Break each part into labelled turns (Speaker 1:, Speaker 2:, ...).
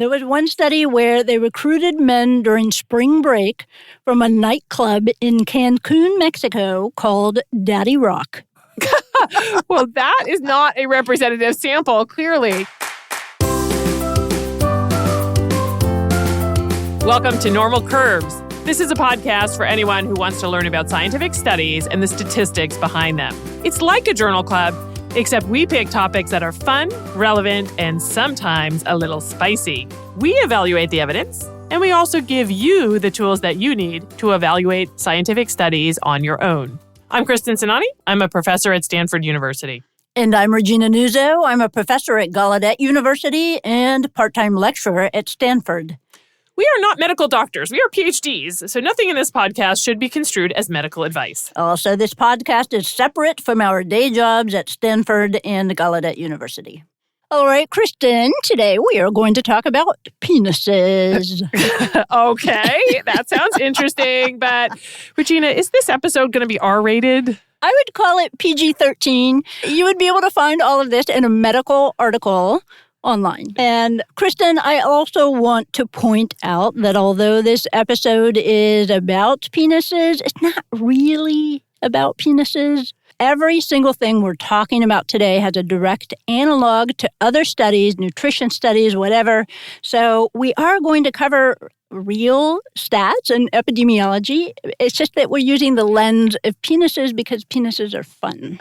Speaker 1: There was one study where they recruited men during spring break from a nightclub in Cancun, Mexico called Daddy Rock.
Speaker 2: Well, that is not a representative sample, clearly. Welcome to Normal Curves. This is a podcast for anyone who wants to learn about scientific studies and the statistics behind them. It's like a journal club, except we pick topics that are fun, relevant, and sometimes a little spicy. We evaluate the evidence, and we also give you the tools that you need to evaluate scientific studies on your own. I'm Kristen Sinani. I'm a professor at Stanford University.
Speaker 1: And I'm Regina Nuzzo. I'm a professor at Gallaudet University and part-time lecturer at Stanford.
Speaker 2: We are not medical doctors. We are PhDs, so nothing in this podcast should be construed as medical advice.
Speaker 1: Also, this podcast is separate from our day jobs at Stanford and Gallaudet University. All right, Kristen, today we are going to talk about penises.
Speaker 2: Okay, that sounds interesting. But, Regina, is this episode going to be R-rated?
Speaker 1: I would call it PG-13. You would be able to find all of this in a medical article online. And Kristen, I also want to point out that although this episode is about penises, it's not really about penises. Every single thing we're talking about today has a direct analog to other studies, nutrition studies, whatever. So we are going to cover real stats and epidemiology. It's just that we're using the lens of penises because penises are fun.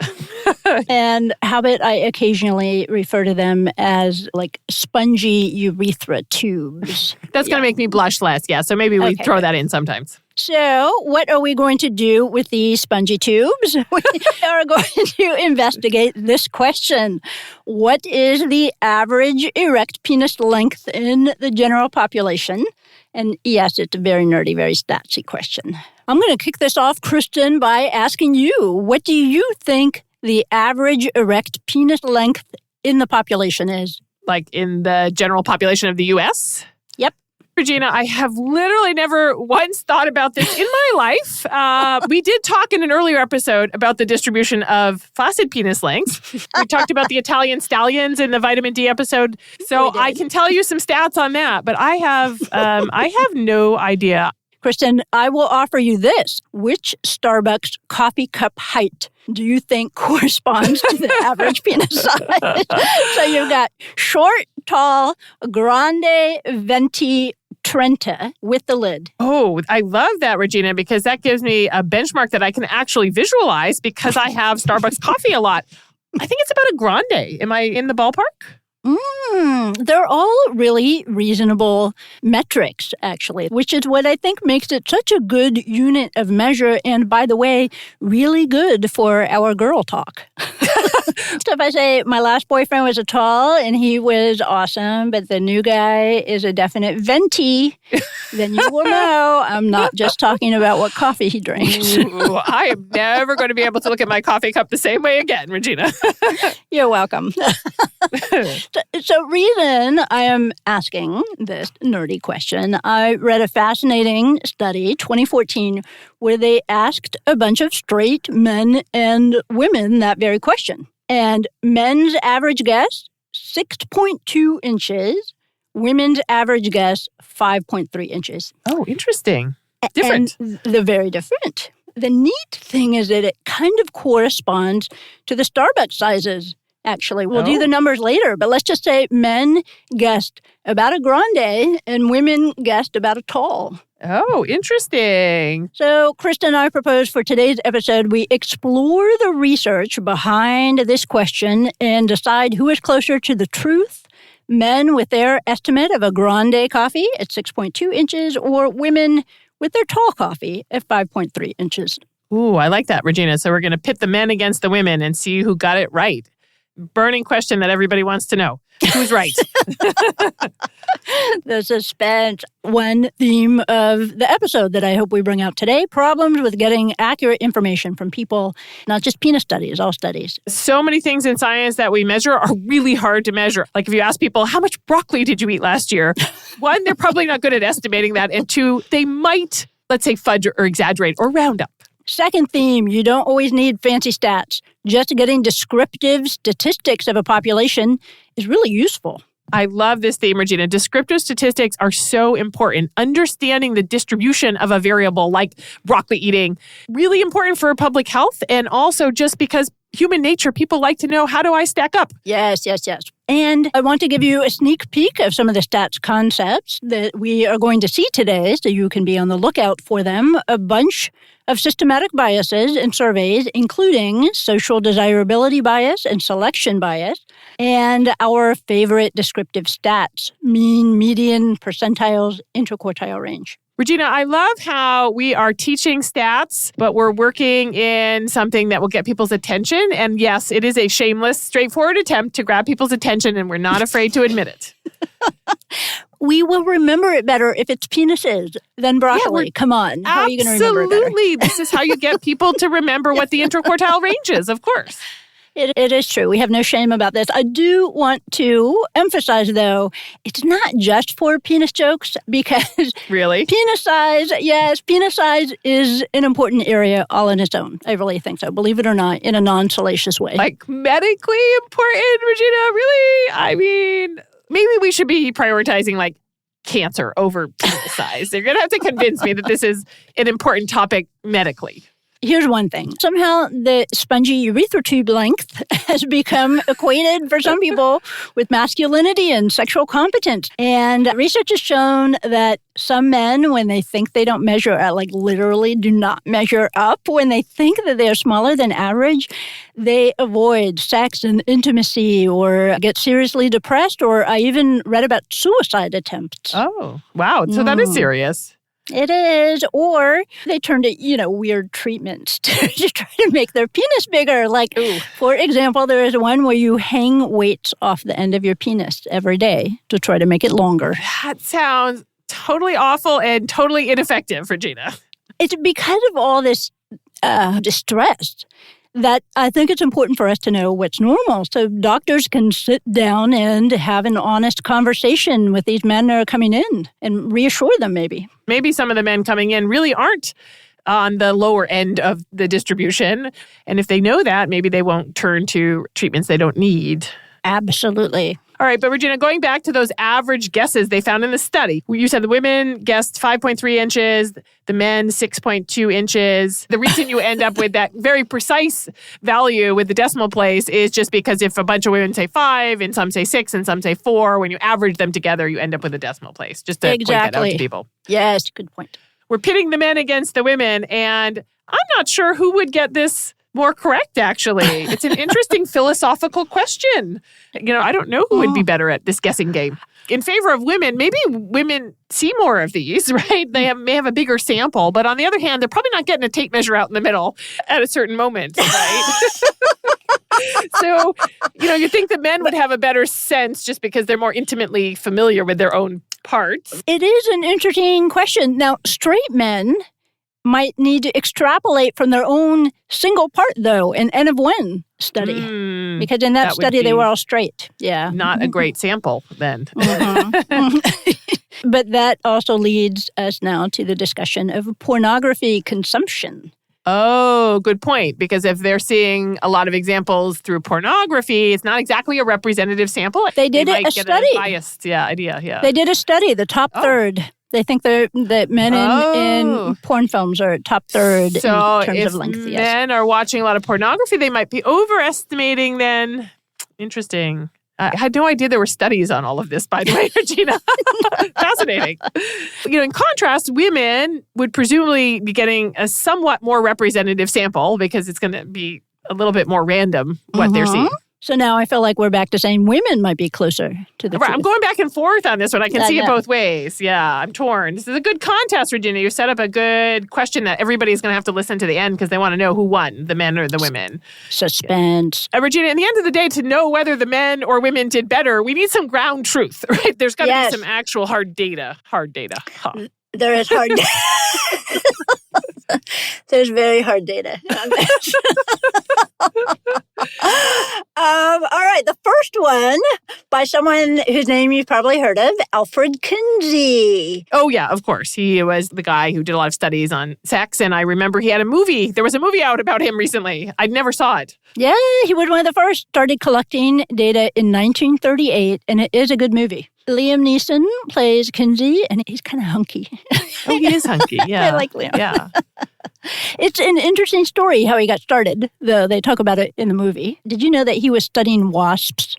Speaker 1: And how about I occasionally refer to them as like spongy urethra tubes.
Speaker 2: That's going to make me blush less, yeah. So maybe we throw that in sometimes.
Speaker 1: So what are we going to do with these spongy tubes? We are going to investigate this question. What is the average erect penis length in the general population? And yes, it's a very nerdy, very statsy question. I'm going to kick this off, Kristen, by asking you, what do you think the average erect penis length in the population is?
Speaker 2: Like in the general population of the U.S.?
Speaker 1: Yep.
Speaker 2: Regina, I have literally never once thought about this in my life. We did talk in an earlier episode about the distribution of flaccid penis lengths. We talked about the Italian stallions in the vitamin D episode. So I can tell you some stats on that, but I have no idea.
Speaker 1: Kristen, I will offer you this. Which Starbucks coffee cup height do you think corresponds to the average penis size? So you've got short, tall, grande, venti, Trenta with the lid.
Speaker 2: Oh, I love that, Regina, because that gives me a benchmark that I can actually visualize because I have Starbucks coffee a lot. I think it's about a grande. Am I in the ballpark?
Speaker 1: They're all really reasonable metrics, actually, which is what I think makes it such a good unit of measure. And by the way, really good for our girl talk. So if I say my last boyfriend was a tall and he was awesome, but the new guy is a definite venti, then you will know I'm not just talking about what coffee he drinks.
Speaker 2: Ooh, I am never going to be able to look at my coffee cup the same way again, Regina.
Speaker 1: You're welcome. So reason I am asking this nerdy question, I read a fascinating study, 2014, where they asked a bunch of straight men and women that very question. And men's average guess, 6.2 inches. Women's average guess, 5.3 inches.
Speaker 2: Oh, interesting. Different.
Speaker 1: And they're very different. The neat thing is that it kind of corresponds to the Starbucks sizes. Actually, we'll do the numbers later, but let's just say men guessed about a grande and women guessed about a tall.
Speaker 2: Oh, interesting.
Speaker 1: So, Kristen and I propose for today's episode, we explore the research behind this question and decide who is closer to the truth, men with their estimate of a grande coffee at 6.2 inches or women with their tall coffee at 5.3 inches.
Speaker 2: Ooh, I like that, Regina. So we're going to pit the men against the women and see who got it right. Burning question that everybody wants to know. Who's right?
Speaker 1: The suspense. One theme of the episode that I hope we bring out today, problems with getting accurate information from people, not just penis studies, all studies.
Speaker 2: So many things in science that we measure are really hard to measure. Like if you ask people, how much broccoli did you eat last year? One, they're probably not good at estimating that. And two, they might, let's say, fudge or exaggerate or round up.
Speaker 1: Second theme, you don't always need fancy stats. Just getting descriptive statistics of a population is really useful.
Speaker 2: I love this theme, Regina. Descriptive statistics are so important. Understanding the distribution of a variable like broccoli eating, really important for public health. And also just because human nature, people like to know, how do I stack up?
Speaker 1: Yes. And I want to give you a sneak peek of some of the stats concepts that we are going to see today, so you can be on the lookout for them. A bunch of systematic biases in surveys, including social desirability bias and selection bias, and our favorite descriptive stats, mean, median, percentiles, interquartile range.
Speaker 2: Regina, I love how we are teaching stats, but we're working in something that will get people's attention. And yes, it is a shameless, straightforward attempt to grab people's attention, and we're not afraid to admit it.
Speaker 1: We will remember it better if it's penises than broccoli.
Speaker 2: Yeah,
Speaker 1: come on. How are you going to remember it better?
Speaker 2: Absolutely. This is how you get people to remember what the interquartile range is, of course.
Speaker 1: It is true. We have no shame about this. I do want to emphasize, though, it's not just for penis jokes, because
Speaker 2: Really?
Speaker 1: penis size is an important area all on its own. I really think so, believe it or not, in a non-salacious way.
Speaker 2: Like medically important, Regina? Really? I mean, maybe we should be prioritizing like cancer over penis size. They're going to have to convince me that this is an important topic medically.
Speaker 1: Here's one thing. Somehow the spongy urethra tube length has become equated for some people with masculinity and sexual competence. And research has shown that some men, when they think they don't measure up, like literally do not measure up, when they think that they're smaller than average, they avoid sex and intimacy or get seriously depressed, or I even read about suicide attempts.
Speaker 2: Oh, wow. So that is serious.
Speaker 1: It is. Or they turn to, weird treatments to try to make their penis bigger. Like, for example, there is one where you hang weights off the end of your penis every day to try to make it longer.
Speaker 2: That sounds totally awful and totally ineffective, Regina.
Speaker 1: It's because of all this distress that I think it's important for us to know what's normal, so doctors can sit down and have an honest conversation with these men that are coming in and reassure them maybe.
Speaker 2: Maybe some of the men coming in really aren't on the lower end of the distribution. And if they know that, maybe they won't turn to treatments they don't need.
Speaker 1: Absolutely.
Speaker 2: All right, but Regina, going back to those average guesses they found in the study, you said the women guessed 5.3 inches, the men 6.2 inches. The reason you end up with that very precise value with the decimal place is just because if a bunch of women say 5 and some say 6 and some say 4, when you average them together, you end up with a decimal place. Just to point that out to people.
Speaker 1: Yes, good point.
Speaker 2: We're pitting the men against the women, and I'm not sure who would get this more correct, actually. It's an interesting philosophical question. I don't know who would be better at this guessing game. In favor of women, maybe women see more of these, right? They may have a bigger sample, but on the other hand, they're probably not getting a tape measure out in the middle at a certain moment, right? So, you think that men would have a better sense just because they're more intimately familiar with their own parts.
Speaker 1: It is an interesting question. Now, straight men might need to extrapolate from their own single part, though, an N of 1 study. Because in that study, they were all straight. Yeah.
Speaker 2: Not a great sample, then.
Speaker 1: But that also leads us now to the discussion of pornography consumption.
Speaker 2: Oh, good point. Because if they're seeing a lot of examples through pornography, it's not exactly a representative sample.
Speaker 1: They did a study.
Speaker 2: A biased idea. Yeah.
Speaker 1: They did a study, the top third. They think that men in porn films are top third in terms of length.
Speaker 2: So if men are watching a lot of pornography, they might be overestimating then. Interesting. I had no idea there were studies on all of this, by the way, Regina. Fascinating. In contrast, women would presumably be getting a somewhat more representative sample because it's going to be a little bit more random what they're seeing.
Speaker 1: So now I feel like we're back to saying women might be closer to the truth.
Speaker 2: I'm going back and forth on this one. I can see it both ways. Yeah, I'm torn. This is a good contest, Regina. You set up a good question that everybody's going to have to listen to the end because they want to know who won, the men or the women.
Speaker 1: Suspense.
Speaker 2: Regina, at the end of the day, to know whether the men or women did better, we need some ground truth, right? There's got to be some actual hard data. Hard data. Huh.
Speaker 1: There is hard data. There's very hard data on this. All right, the first one by someone whose name you've probably heard of, Alfred Kinsey.
Speaker 2: Oh, yeah, of course. He was the guy who did a lot of studies on sex, and I remember he had a movie. There was a movie out about him recently. I never saw it.
Speaker 1: Yeah, he was one of the first, started collecting data in 1938, and it is a good movie. Liam Neeson plays Kinsey, and he's kind of hunky.
Speaker 2: Oh, he is hunky, yeah.
Speaker 1: I like Liam.
Speaker 2: Yeah.
Speaker 1: It's an interesting story how he got started, though they talk about it in the movie. Did you know that he was studying wasps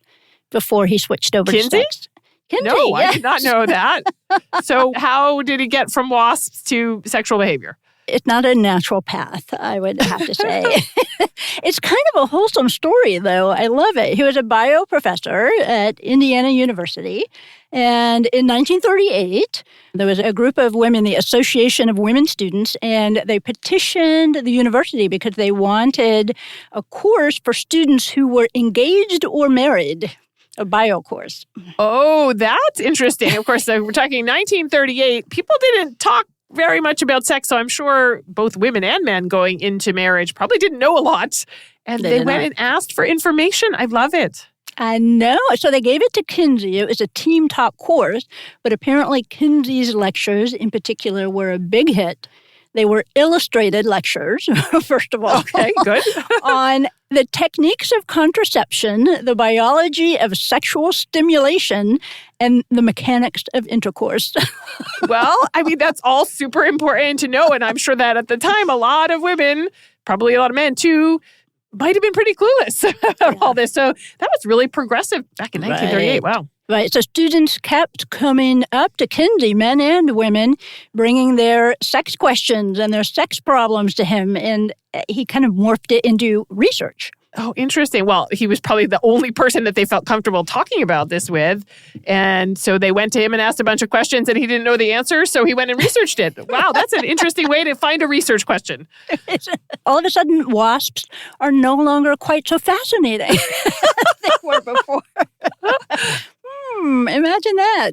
Speaker 1: before he switched over to sex? Kinsey?
Speaker 2: No,
Speaker 1: yes.
Speaker 2: I did not know that. So how did he get from wasps to sexual behavior?
Speaker 1: It's not a natural path, I would have to say. It's kind of a wholesome story, though. I love it. He was a bio professor at Indiana University. And in 1938, there was a group of women, the Association of Women Students, and they petitioned the university because they wanted a course for students who were engaged or married. A bio course.
Speaker 2: Oh, that's interesting. Of course, we're talking 1938. People didn't talk very much about sex, so I'm sure both women and men going into marriage probably didn't know a lot. And they went and asked for information. I love it.
Speaker 1: I know. So they gave it to Kinsey. It was a team-taught course, but apparently Kinsey's lectures in particular were a big hit. They were illustrated lectures, first of all.
Speaker 2: Okay, good.
Speaker 1: On the techniques of contraception, the biology of sexual stimulation, and the mechanics of intercourse.
Speaker 2: Well, I mean, that's all super important to know. And I'm sure that at the time, a lot of women, probably a lot of men too, might have been pretty clueless about all this. So that was really progressive back in 1938. Wow.
Speaker 1: Right. So students kept coming up to Kinsey, men and women, bringing their sex questions and their sex problems to him. And he kind of morphed it into research.
Speaker 2: Oh, interesting. Well, he was probably the only person that they felt comfortable talking about this with. And so they went to him and asked a bunch of questions and he didn't know the answer. So he went and researched it. Wow, that's an interesting way to find a research question.
Speaker 1: All of a sudden, wasps are no longer quite so fascinating as they were before. Imagine that.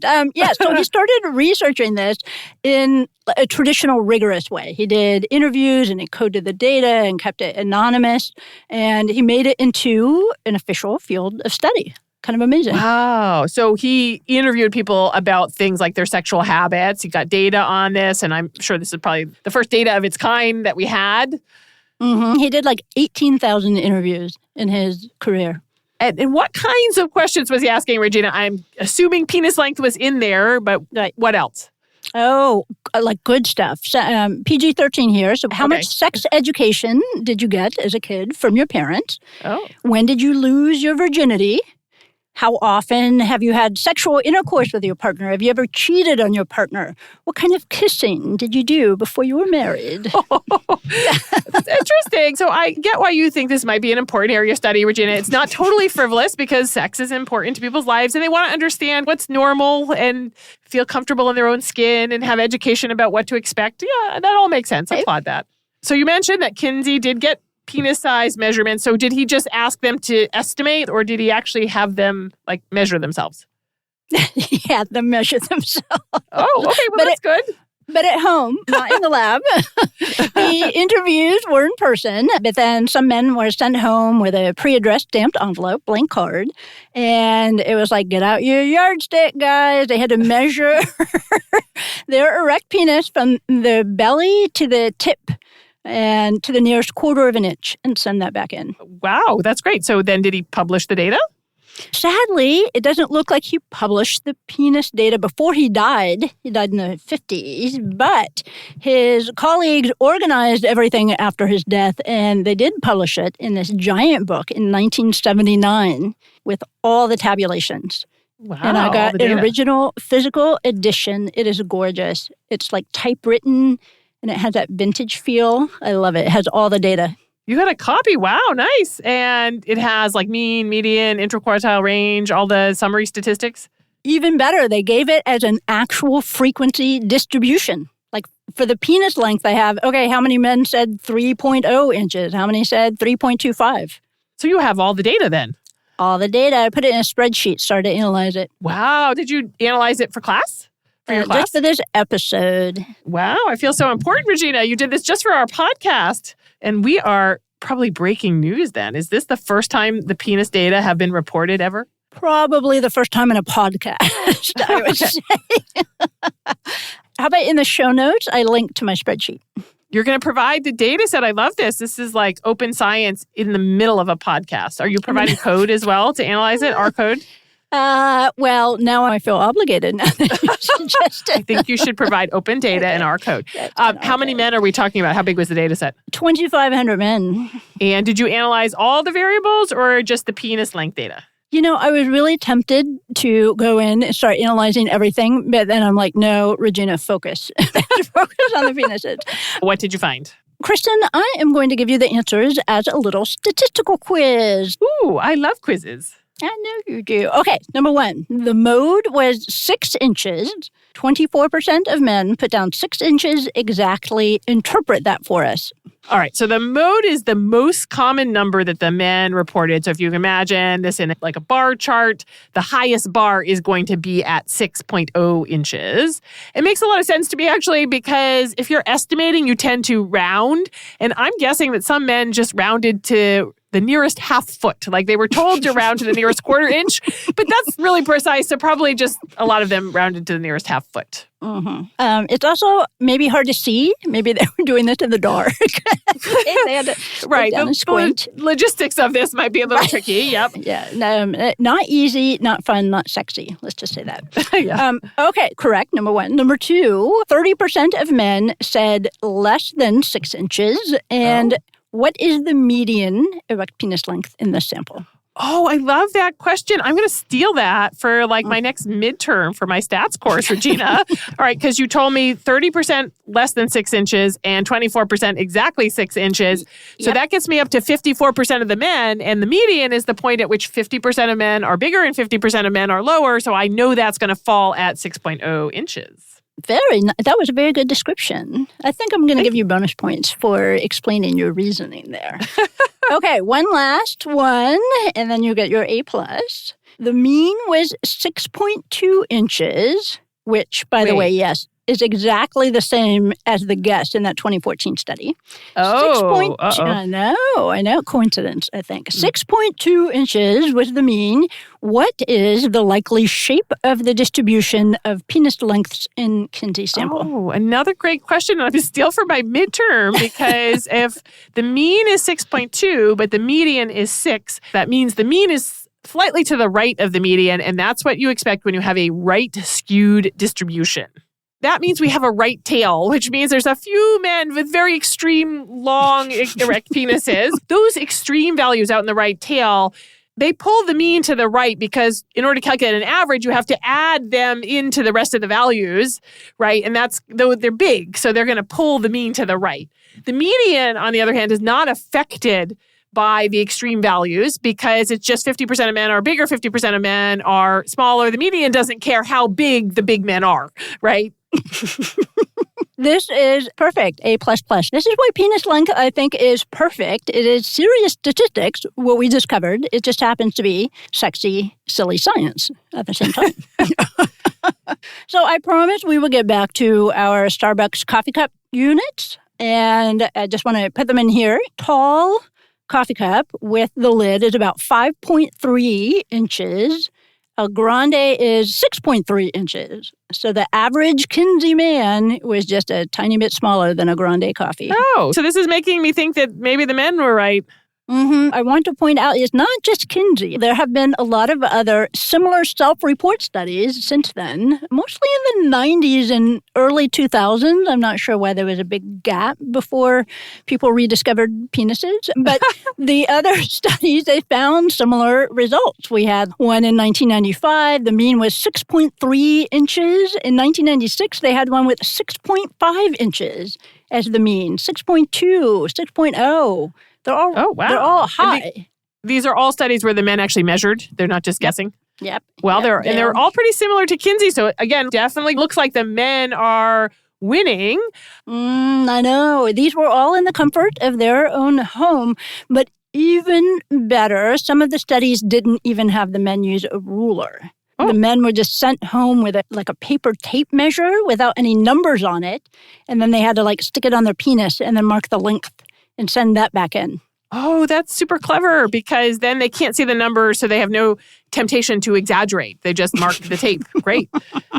Speaker 1: So he started researching this in a traditional, rigorous way. He did interviews and he coded the data and kept it anonymous. And he made it into an official field of study. Kind of amazing.
Speaker 2: Wow. So he interviewed people about things like their sexual habits. He got data on this. And I'm sure this is probably the first data of its kind that we had.
Speaker 1: Mm-hmm. He did like 18,000 interviews in his career.
Speaker 2: And what kinds of questions was he asking, Regina? I'm assuming penis length was in there, but what else?
Speaker 1: Oh, like good stuff. So, PG-13 here. So how much sex education did you get as a kid from your parents?
Speaker 2: Oh.
Speaker 1: When did you lose your virginity? How often have you had sexual intercourse with your partner? Have you ever cheated on your partner? What kind of kissing did you do before you were married?
Speaker 2: That's interesting. So I get why you think this might be an important area of study, Regina. It's not totally frivolous because sex is important to people's lives and they want to understand what's normal and feel comfortable in their own skin and have education about what to expect. Yeah, that all makes sense. I applaud that. So you mentioned that Kinsey did get penis size measurements. So did he just ask them to estimate or did he actually have them measure themselves?
Speaker 1: He had them measure themselves.
Speaker 2: Oh, okay. Well, that's good.
Speaker 1: But at home, not in the lab. The interviews were in person, but then some men were sent home with a pre-addressed stamped envelope, blank card. And it was like, get out your yardstick, guys. They had to measure their erect penis from the belly to the tip and to the nearest quarter of an inch and send that back in.
Speaker 2: Wow, that's great. So then did he publish the data?
Speaker 1: Sadly, it doesn't look like he published the penis data before he died. He died in the 50s, but his colleagues organized everything after his death, and they did publish it in this giant book in 1979 with all the tabulations.
Speaker 2: Wow,
Speaker 1: and I got an original physical edition. It is gorgeous. It's like typewritten, and it has that vintage feel. I love it. It has all the data.
Speaker 2: You got a copy. Wow, nice. And it has mean, median, interquartile range, all the summary statistics?
Speaker 1: Even better, they gave it as an actual frequency distribution. For the penis length, they have, how many men said 3.0 inches? How many said 3.25?
Speaker 2: So you have all the data then?
Speaker 1: All the data. I put it in a spreadsheet, started to analyze it.
Speaker 2: Wow. Did you analyze it for class? For your class?
Speaker 1: Just for this episode.
Speaker 2: Wow. I feel so important, Regina. You did this just for our podcast. And we are probably breaking news then. Is this the first time the penis data have been reported ever?
Speaker 1: Probably the first time in a podcast, I would say. How about in the show notes, I link to my spreadsheet.
Speaker 2: You're going to provide the data set. I love this. This is like open science in the middle of a podcast. Are you providing code as well to analyze it, our code?
Speaker 1: Well, now I feel obligated now that you suggested.
Speaker 2: I think you should provide open data and our code. How many men are we talking about? How big was the data set?
Speaker 1: 2,500 men.
Speaker 2: And did you analyze all the variables or just the penis length data?
Speaker 1: You know, I was really tempted to go in and start analyzing everything, but then I'm like, no, Regina, focus. Focus on the penises.
Speaker 2: What did you find?
Speaker 1: Kristen, I am going to give you the answers as a little statistical quiz.
Speaker 2: Ooh, I love quizzes.
Speaker 1: I know you do. Okay, number one, the mode was 6 inches. 24% of men put down 6 inches exactly. Interpret that for us.
Speaker 2: All right, so the mode is the most common number that the men reported. So if you can imagine this in like a bar chart, the highest bar is going to be at 6.0 inches. It makes a lot of sense to me actually because if you're estimating, you tend to round. And I'm guessing that some men just rounded to the nearest half foot. Like they were told to round to the nearest quarter inch, but that's really precise. So probably just a lot of them rounded to the nearest half foot.
Speaker 1: Mm-hmm. It's also maybe hard to see. Maybe they were doing this in the dark. They had to
Speaker 2: right.
Speaker 1: down and squint.
Speaker 2: The logistics of this might be a little tricky. Yep.
Speaker 1: Yeah. Not easy, not fun, not sexy. Let's just say that.
Speaker 2: Yeah.
Speaker 1: Okay, correct. Number one. Number two, 30% of men said less than 6 inches. And what is the median erect penis length in this sample?
Speaker 2: Oh, I love that question. I'm going to steal that for like my next midterm for my stats course, Regina. All right, because you told me 30% less than 6 inches and 24% exactly 6 inches. So that gets me up to 54% of the men. And the median is the point at which 50% of men are bigger and 50% of men are lower. So I know that's going to fall at 6.0 inches.
Speaker 1: That was a very good description. I think I'm going to give you bonus points for explaining your reasoning there. Okay, one last one, and then you get your A+. The mean was 6.2 inches, which, by the way, yes, is exactly the same as the guess in that 2014 study.
Speaker 2: Oh,
Speaker 1: I know. Coincidence, I think. 6.2 inches was the mean. What is the likely shape of the distribution of penis lengths in Kinsey sample?
Speaker 2: Oh, another great question. I'm going to steal for my midterm because if the mean is 6.2, but the median is 6, that means the mean is slightly to the right of the median, and that's what you expect when you have a right-skewed distribution. That means we have a right tail, which means there's a few men with very extreme, long, erect penises. Those extreme values out in the right tail, they pull the mean to the right because in order to calculate an average, you have to add them into the rest of the values, right? And that's, though they're big, so they're going to pull the mean to the right. The median, on the other hand, is not affected by the extreme values because it's just 50% of men are bigger, 50% of men are smaller. The median doesn't care how big the big men are, right?
Speaker 1: This is perfect, A++. This is why penis length, I think, is perfect. It is serious statistics, what we just covered. It just happens to be sexy, silly science at the same time. So I promise we will get back to our Starbucks coffee cup units. And I just want to put them in here. Tall coffee cup with the lid is about 5.3 inches. A grande is 6.3 inches. So the average Kinsey man was just a tiny bit smaller than a grande coffee.
Speaker 2: Oh, so this is making me think that maybe the men were right.
Speaker 1: Mm-hmm. I want to point out it's not just Kinsey. There have been a lot of other similar self-report studies since then, mostly in the 90s and early 2000s. I'm not sure why there was a big gap before people rediscovered penises. But the other studies, they found similar results. We had one in 1995. The mean was 6.3 inches. In 1996, they had one with 6.5 inches as the mean, 6.2, 6.0. They're all high.
Speaker 2: These are all studies where the men actually measured. They're not just guessing.
Speaker 1: Yep.
Speaker 2: Well, they're all pretty similar to Kinsey. So again, definitely looks like the men are winning.
Speaker 1: I know. These were all in the comfort of their own home. But even better, some of the studies didn't even have the men use a ruler. Oh. The men were just sent home with a paper tape measure without any numbers on it. And then they had to stick it on their penis and then mark the length and send that back in.
Speaker 2: Oh, that's super clever because then they can't see the numbers, so they have no temptation to exaggerate. They just mark the tape. Great.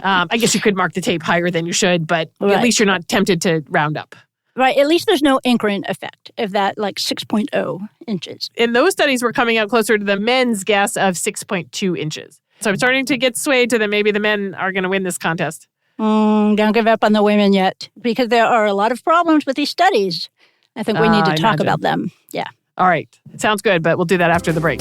Speaker 2: I guess you could mark the tape higher than you should, but at least you're not tempted to round up.
Speaker 1: Right. At least there's no anchoring effect of that 6.0 inches.
Speaker 2: And those studies were coming out closer to the men's guess of 6.2 inches. So I'm starting to get swayed to that maybe the men are going to win this contest.
Speaker 1: Don't give up on the women yet, because there are a lot of problems with these studies. I think we need to talk about them. Yeah.
Speaker 2: All right. Sounds good, but we'll do that after the break.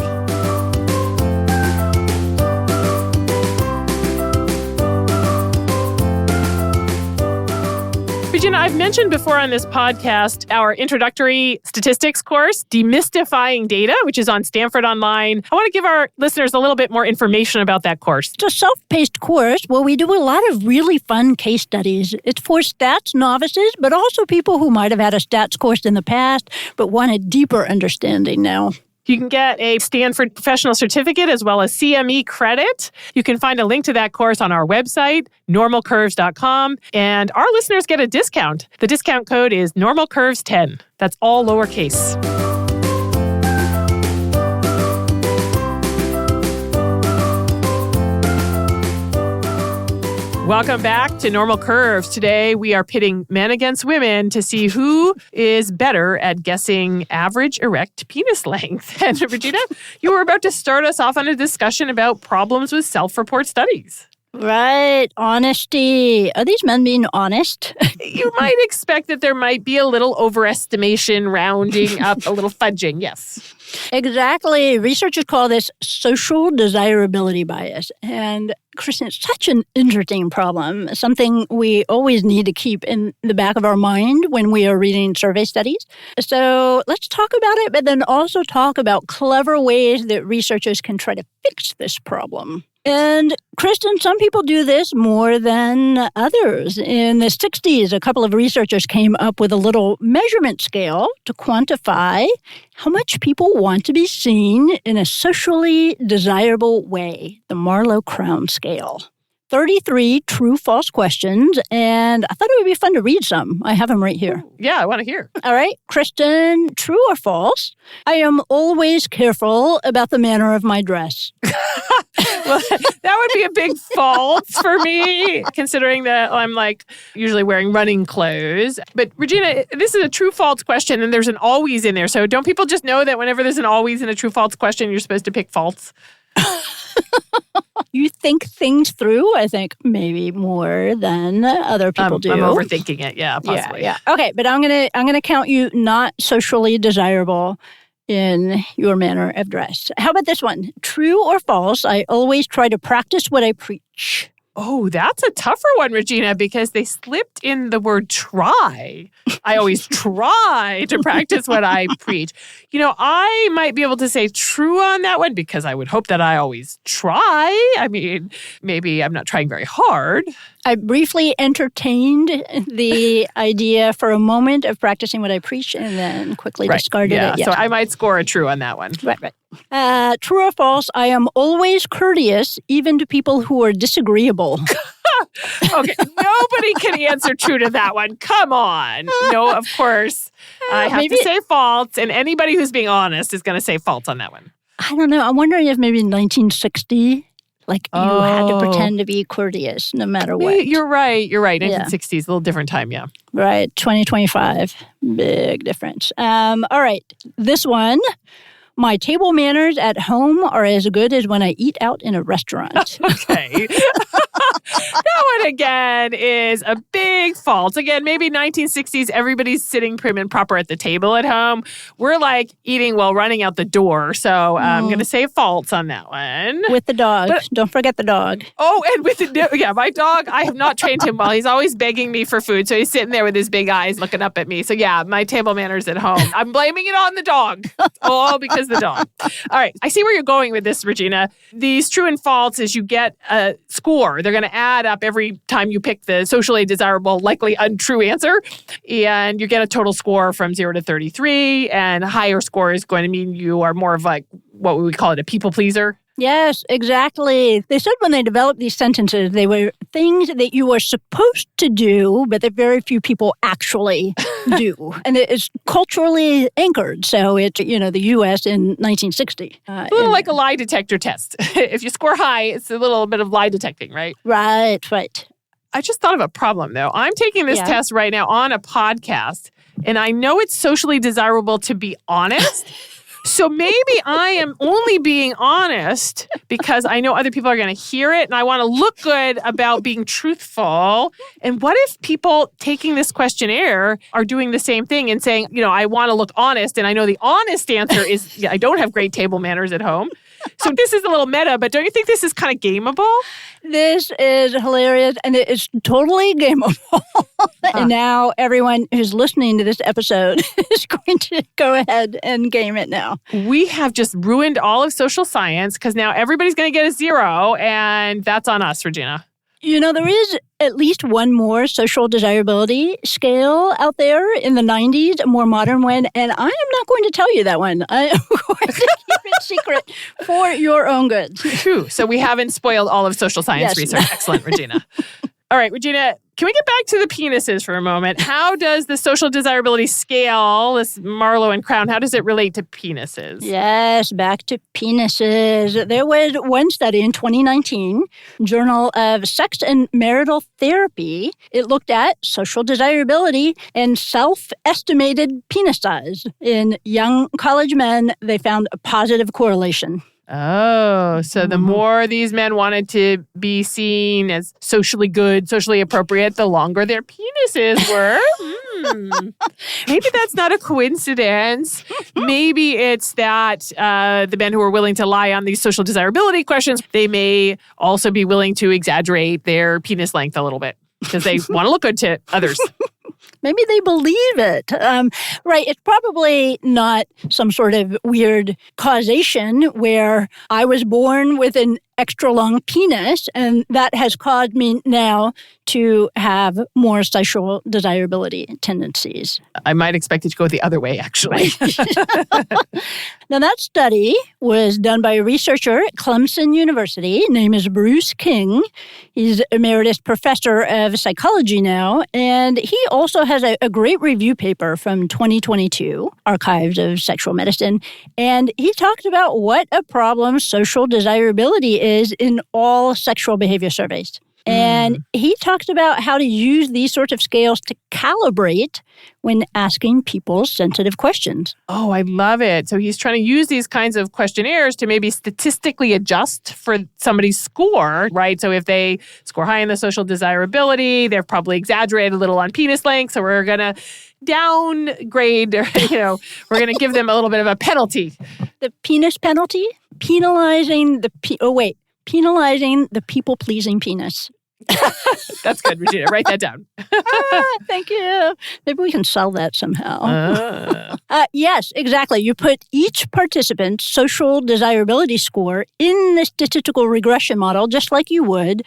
Speaker 2: Regina, I've mentioned before on this podcast our introductory statistics course, Demystifying Data, which is on Stanford Online. I want to give our listeners a little bit more information about that course.
Speaker 1: It's a self-paced course where we do a lot of really fun case studies. It's for stats novices, but also people who might have had a stats course in the past but want a deeper understanding now.
Speaker 2: You can get a Stanford Professional Certificate as well as CME credit. You can find a link to that course on our website, normalcurves.com, and our listeners get a discount. The discount code is normalcurves10. That's all lowercase. Welcome back to Normal Curves. Today, we are pitting men against women to see who is better at guessing average erect penis length. And Regina, you were about to start us off on a discussion about problems with self-report studies.
Speaker 1: Right. Honesty. Are these men being honest?
Speaker 2: You might expect that there might be a little overestimation, rounding up, a little fudging. Yes.
Speaker 1: Exactly. Researchers call this social desirability bias. And Kristen, it's such an interesting problem, something we always need to keep in the back of our mind when we are reading survey studies. So let's talk about it, but then also talk about clever ways that researchers can try to fix this problem. And Kristen, some people do this more than others. In the 60s, a couple of researchers came up with a little measurement scale to quantify how much people want to be seen in a socially desirable way, the Marlowe-Crown scale. 33 true-false questions, and I thought it would be fun to read some. I have them right here.
Speaker 2: Yeah, I want to hear.
Speaker 1: All right, Kristen, true or false? I am always careful about the manner of my dress.
Speaker 2: Well, that would be a big false for me, considering that I'm usually wearing running clothes. But Regina, this is a true-false question, and there's an always in there. So don't people just know that whenever there's an always in a true-false question, you're supposed to pick false?
Speaker 1: You think things through, I think, maybe more than other people do.
Speaker 2: I'm overthinking it, yeah, possibly.
Speaker 1: Yeah. Okay, but I'm gonna count you not socially desirable in your manner of dress. How about this one? True or false, I always try to practice what I preach.
Speaker 2: Oh, that's a tougher one, Regina, because they slipped in the word try. I always try to practice what I preach. You know, I might be able to say true on that one because I would hope that I always try. I mean, maybe I'm not trying very hard.
Speaker 1: I briefly entertained the idea for a moment of practicing what I preach and then quickly discarded it. Yeah,
Speaker 2: so I might score a true on that one.
Speaker 1: Right. True or false, I am always courteous, even to people who are disagreeable.
Speaker 2: Okay, nobody can answer true to that one. Come on. No, of course. I have to say false, and anybody who's being honest is going to say false on that one.
Speaker 1: I don't know. I'm wondering if maybe in 1960... you had to pretend to be courteous no matter what.
Speaker 2: You're right. 1960s, a little different time, yeah.
Speaker 1: Right. 2025, big difference. All right. This one, my table manners at home are as good as when I eat out in a restaurant.
Speaker 2: Okay. That one, again, is a big false. Again, maybe 1960s, everybody's sitting prim and proper at the table at home. We're eating while running out the door. So I'm going to say false on that one.
Speaker 1: With the dog. Don't forget the dog.
Speaker 2: Oh, and my dog, I have not trained him well. He's always begging me for food. So he's sitting there with his big eyes looking up at me. So yeah, my table manners at home. I'm blaming it on the dog. All because of the dog. All right. I see where you're going with this, Regina. These true and false is you get a score. They're going to add up every time you pick the socially desirable, likely untrue answer. And you get a total score from 0 to 33. And a higher score is going to mean you are more of what we would call it, a people pleaser.
Speaker 1: Yes, exactly. They said when they developed these sentences, they were things that you were supposed to do, but that very few people actually do. And it's culturally anchored. So it's, the U.S. in 1960.
Speaker 2: A little like a lie detector test. If you score high, it's a little bit of lie detecting, right?
Speaker 1: Right.
Speaker 2: I just thought of a problem, though. I'm taking this test right now on a podcast, and I know it's socially desirable to be honest. So maybe I am only being honest because I know other people are going to hear it and I want to look good about being truthful. And what if people taking this questionnaire are doing the same thing and saying, I want to look honest, and I know the honest answer is, I don't have great table manners at home. So this is a little meta, but don't you think this is kind of gameable?
Speaker 1: This is hilarious, and it is totally gameable. And now everyone who's listening to this episode is going to go ahead and game it now.
Speaker 2: We have just ruined all of social science because now everybody's going to get a 0, and that's on us, Regina.
Speaker 1: There is at least one more social desirability scale out there in the 90s, a more modern one, and I am not going to tell you that one. I am going to keep it secret for your own good.
Speaker 2: Phew. So we haven't spoiled all of social science research. Excellent, Regina. All right, Regina, can we get back to the penises for a moment? How does the social desirability scale, this Marlowe and Crown, how does it relate to penises?
Speaker 1: Yes, back to penises. There was one study in 2019, Journal of Sex and Marital Therapy. It looked at social desirability and self-estimated penis size. In young college men, they found a positive correlation.
Speaker 2: Oh, so the more these men wanted to be seen as socially good, socially appropriate, the longer their penises were. Maybe that's not a coincidence. Maybe it's that the men who are willing to lie on these social desirability questions, they may also be willing to exaggerate their penis length a little bit because they want to look good to others.
Speaker 1: Maybe they believe it. Right. It's probably not some sort of weird causation where I was born with an extra long penis and that has caused me now to have more sexual desirability tendencies.
Speaker 2: I might expect it to go the other way, actually.
Speaker 1: Now, that study was done by a researcher at Clemson University. His name is Bruce King. He's emeritus professor of psychology now, and he also has a great review paper from 2022, Archives of Sexual Medicine, and he talked about what a problem social desirability is in all sexual behavior surveys. And he talks about how to use these sorts of scales to calibrate when asking people sensitive questions.
Speaker 2: Oh, I love it. So he's trying to use these kinds of questionnaires to maybe statistically adjust for somebody's score, right? So if they score high in the social desirability, they're probably exaggerated a little on penis length. So we're going to downgrade, we're going to give them a little bit of a penalty.
Speaker 1: The penis penalty? Penalizing the people-pleasing penis.
Speaker 2: That's good, Regina. Write that down.
Speaker 1: Thank you. Maybe we can sell that somehow. Yes, exactly. You put each participant's social desirability score in the statistical regression model, just like you would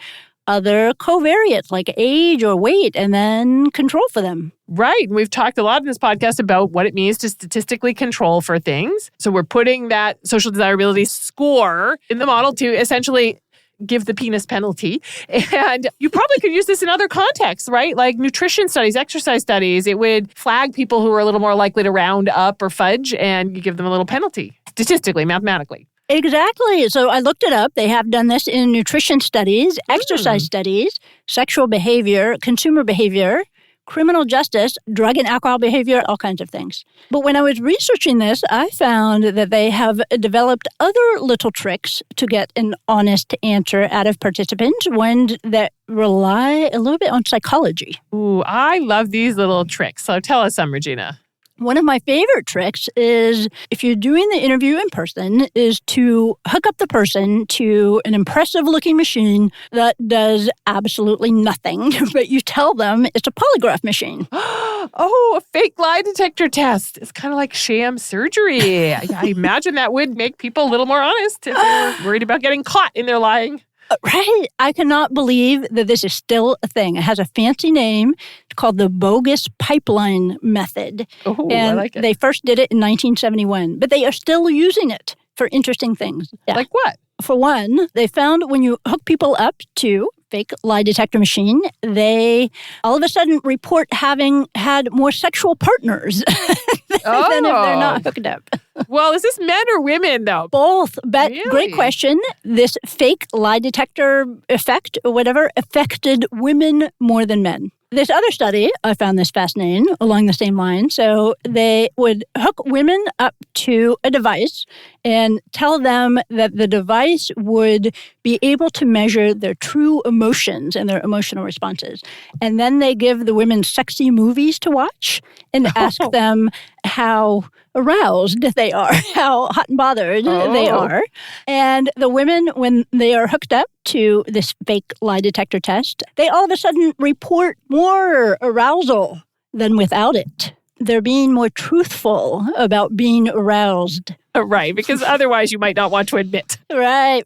Speaker 1: other covariates like age or weight, and then control for them.
Speaker 2: Right. We've talked a lot in this podcast about what it means to statistically control for things. So we're putting that social desirability score in the model to essentially give the penis penalty. And you probably could use this in other contexts, right? Like nutrition studies, exercise studies. It would flag people who are a little more likely to round up or fudge, and you give them a little penalty, statistically, mathematically.
Speaker 1: Exactly. So I looked it up. They have done this in nutrition studies, exercise studies, sexual behavior, consumer behavior, criminal justice, drug and alcohol behavior, all kinds of things. But when I was researching this, I found that they have developed other little tricks to get an honest answer out of participants, ones that rely a little bit on psychology.
Speaker 2: Ooh, I love these little tricks. So tell us some, Regina.
Speaker 1: One of my favorite tricks is, if you're doing the interview in person, is to hook up the person to an impressive-looking machine that does absolutely nothing, but you tell them it's a polygraph machine.
Speaker 2: Oh, a fake lie detector test. It's kind of like sham surgery. I imagine that would make people a little more honest if they're worried about getting caught in their lying.
Speaker 1: Right. I cannot believe that this is still a thing. It has a fancy name. It's called the bogus pipeline method.
Speaker 2: Oh,
Speaker 1: and
Speaker 2: I like it.
Speaker 1: They first did it in 1971, but they are still using it for interesting things. Yeah.
Speaker 2: Like what?
Speaker 1: for one, they found when you hook people up to fake lie detector machine, they all of a sudden report having had more sexual partners than if they're not hooked up.
Speaker 2: Well, is this men or women, though?
Speaker 1: Both. But
Speaker 2: Really?
Speaker 1: Great question. This fake lie detector effect or whatever affected women more than men. This other study, I found this fascinating along the same line. So they would hook women up to a device and tell them that the device would be able to measure their true emotions and their emotional responses. And then they give the women sexy movies to watch and ask them how aroused they are, how hot and bothered they are. And the women, when they are hooked up to this fake lie detector test, they all of a sudden report more arousal than without it. They're being more truthful about being aroused.
Speaker 2: Right, because otherwise you might not want to admit.
Speaker 1: Right.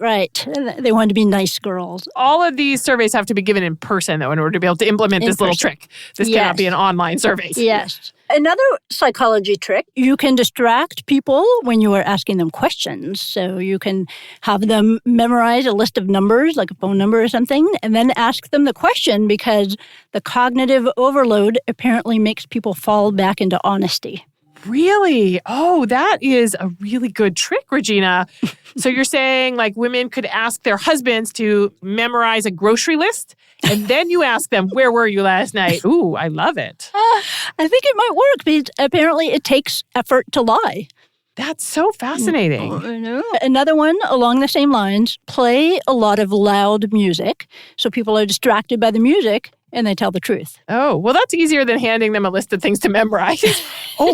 Speaker 1: They want to be nice girls.
Speaker 2: All of these surveys have to be given in person, though, in order to be able to implement this little trick. This cannot be an online survey.
Speaker 1: Yes. Another psychology trick, you can distract people when you are asking them questions. So you can have them memorize a list of numbers, like a phone number or something, and then ask them the question because the cognitive overload apparently makes people fall back into honesty.
Speaker 2: Really? Oh, that is a really good trick, Regina. So you're saying like women could ask their husbands to memorize a grocery list, and then you ask them, where were you last night? Ooh, I love it.
Speaker 1: I think it might work because apparently it takes effort to lie.
Speaker 2: That's so fascinating.
Speaker 1: I know. Another one along the same lines, play a lot of loud music so people are distracted by the music and they tell the truth.
Speaker 2: Oh, well, that's easier than handing them a list of things to memorize.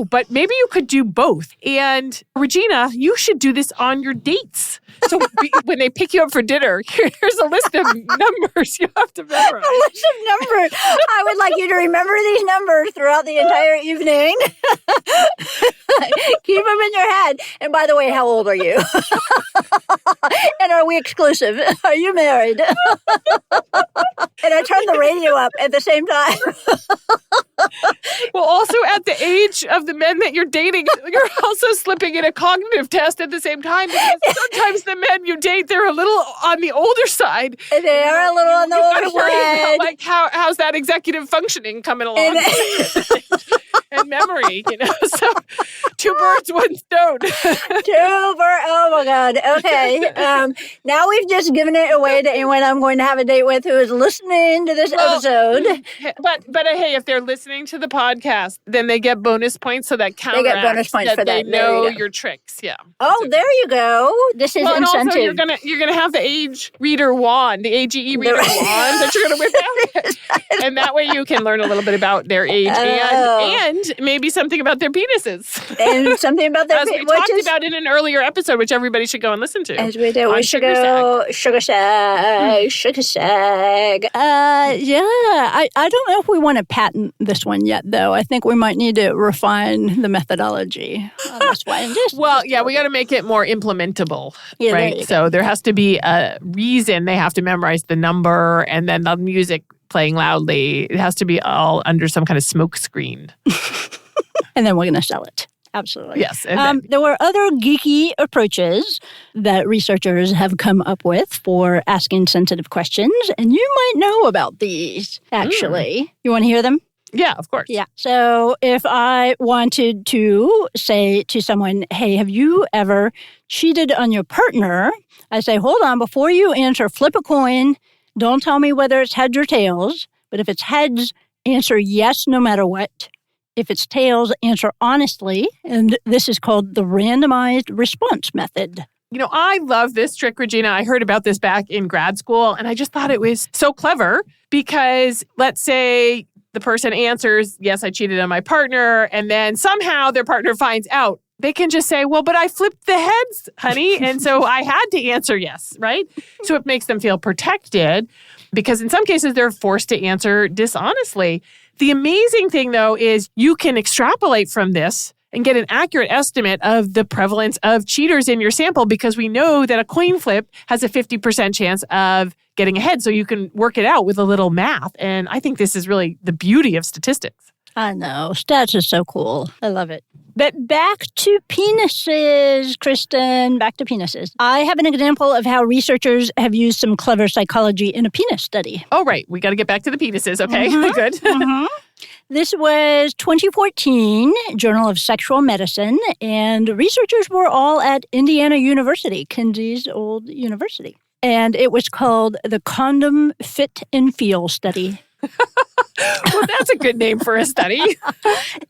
Speaker 2: But maybe you could do both. And Regina, you should do this on your dates. So when they pick you up for dinner, here's a list of numbers you have to memorize.
Speaker 1: A list of numbers. I would like you to remember these numbers throughout the entire evening. Keep them in your head. And by the way, how old are you? And are we exclusive? Are you married? And I turn the radio up at the same time.
Speaker 2: Well, also at the age of the men that you're dating, you're also slipping in a cognitive test at the same time because sometimes the men you date, they're a little on the older side.
Speaker 1: They are a little on the older
Speaker 2: side. Worry about, like, how's that executive functioning coming along? And memory, So 2 birds, 1 stone.
Speaker 1: 2 birds. Oh, my God. Okay. Now we've just given it away to anyone I'm going to have a date with who is listening to this episode.
Speaker 2: But hey, if they're listening to the podcast, then they get bonus points so that counteracts.
Speaker 1: They get bonus points
Speaker 2: that
Speaker 1: for that.
Speaker 2: They know your tricks. Yeah.
Speaker 1: Oh, there you go. This is incentive.
Speaker 2: And also you're gonna have the age reader wand, the AGE reader wand that you're gonna whip out, and that way you can learn a little bit about their age and maybe something about their penises.
Speaker 1: And something about their
Speaker 2: as we talked about in an earlier episode, which everybody should go and listen to.
Speaker 1: As we do, we should go sugar sag. I don't know if we want to patent this one yet, though. I think we might need to refine the methodology on this one.
Speaker 2: We got to make it more implementable,
Speaker 1: yeah,
Speaker 2: right? So there has to be a reason they have to memorize the number and then the music playing loudly. It has to be all under some kind of smoke screen.
Speaker 1: And then we're going to sell it. Absolutely.
Speaker 2: Yes.
Speaker 1: There were other geeky approaches that researchers have come up with for asking sensitive questions, and you might know about these, actually. You want to hear them?
Speaker 2: Yeah, of course.
Speaker 1: Yeah. So if I wanted to say to someone, hey, have you ever cheated on your partner? I say, hold on, before you answer, flip a coin. Don't tell me whether it's heads or tails, but if it's heads, answer yes no matter what. If it's tails, answer honestly, and this is called the randomized response method.
Speaker 2: I love this trick, Regina. I heard about this back in grad school, and I just thought it was so clever because let's say the person answers, yes, I cheated on my partner, and then somehow their partner finds out. They can just say, well, but I flipped the heads, honey, and so I had to answer yes, right? So it makes them feel protected because in some cases they're forced to answer dishonestly. The amazing thing, though, is you can extrapolate from this and get an accurate estimate of the prevalence of cheaters in your sample because we know that a coin flip has a 50% chance of getting ahead. So you can work it out with a little math. And I think this is really the beauty of statistics.
Speaker 1: I know. Stats is so cool. I love it. But back to penises, Kristen, back to penises. I have an example of how researchers have used some clever psychology in a penis study.
Speaker 2: Oh, right. We got to get back to the penises. Okay, good.
Speaker 1: This was 2014, Journal of Sexual Medicine, and researchers were all at Indiana University, Kinsey's old university. And it was called the Condom Fit and Feel Study.
Speaker 2: Well, that's a good name for a study.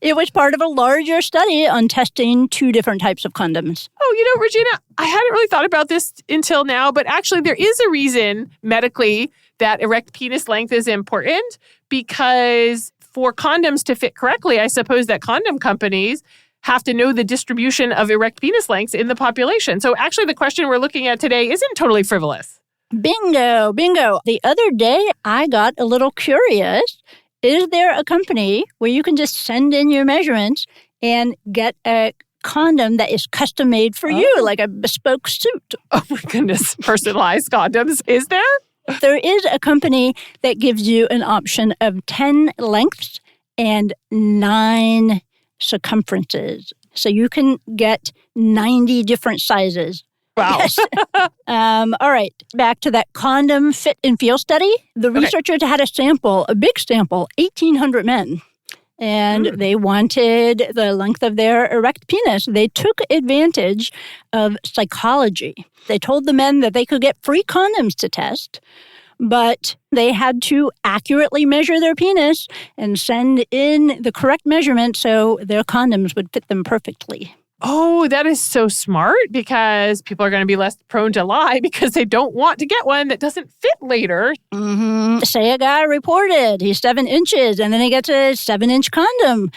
Speaker 1: It was part of a larger study on testing 2 different types of condoms.
Speaker 2: Oh, Regina, I hadn't really thought about this until now, but actually there is a reason medically that erect penis length is important, because for condoms to fit correctly, I suppose that condom companies have to know the distribution of erect penis lengths in the population. So actually the question we're looking at today isn't totally frivolous.
Speaker 1: Bingo, bingo. The other day, I got a little curious. Is there a company where you can just send in your measurements and get a condom that is custom made for you, like a bespoke suit?
Speaker 2: Oh my goodness, personalized condoms. Is there?
Speaker 1: There is a company that gives you an option of 10 lengths and 9 circumferences. So you can get 90 different sizes.
Speaker 2: Wow.
Speaker 1: Yes. All right. Back to that condom fit and feel study. The researchers had a sample, a big sample, 1,800 men. And they wanted the length of their erect penis. They took advantage of psychology. They told the men that they could get free condoms to test, but they had to accurately measure their penis and send in the correct measurement so their condoms would fit them perfectly.
Speaker 2: Oh, that is so smart, because people are going to be less prone to lie because they don't want to get one that doesn't fit later.
Speaker 1: Say a guy reported he's 7 inches and then he gets a 7-inch condom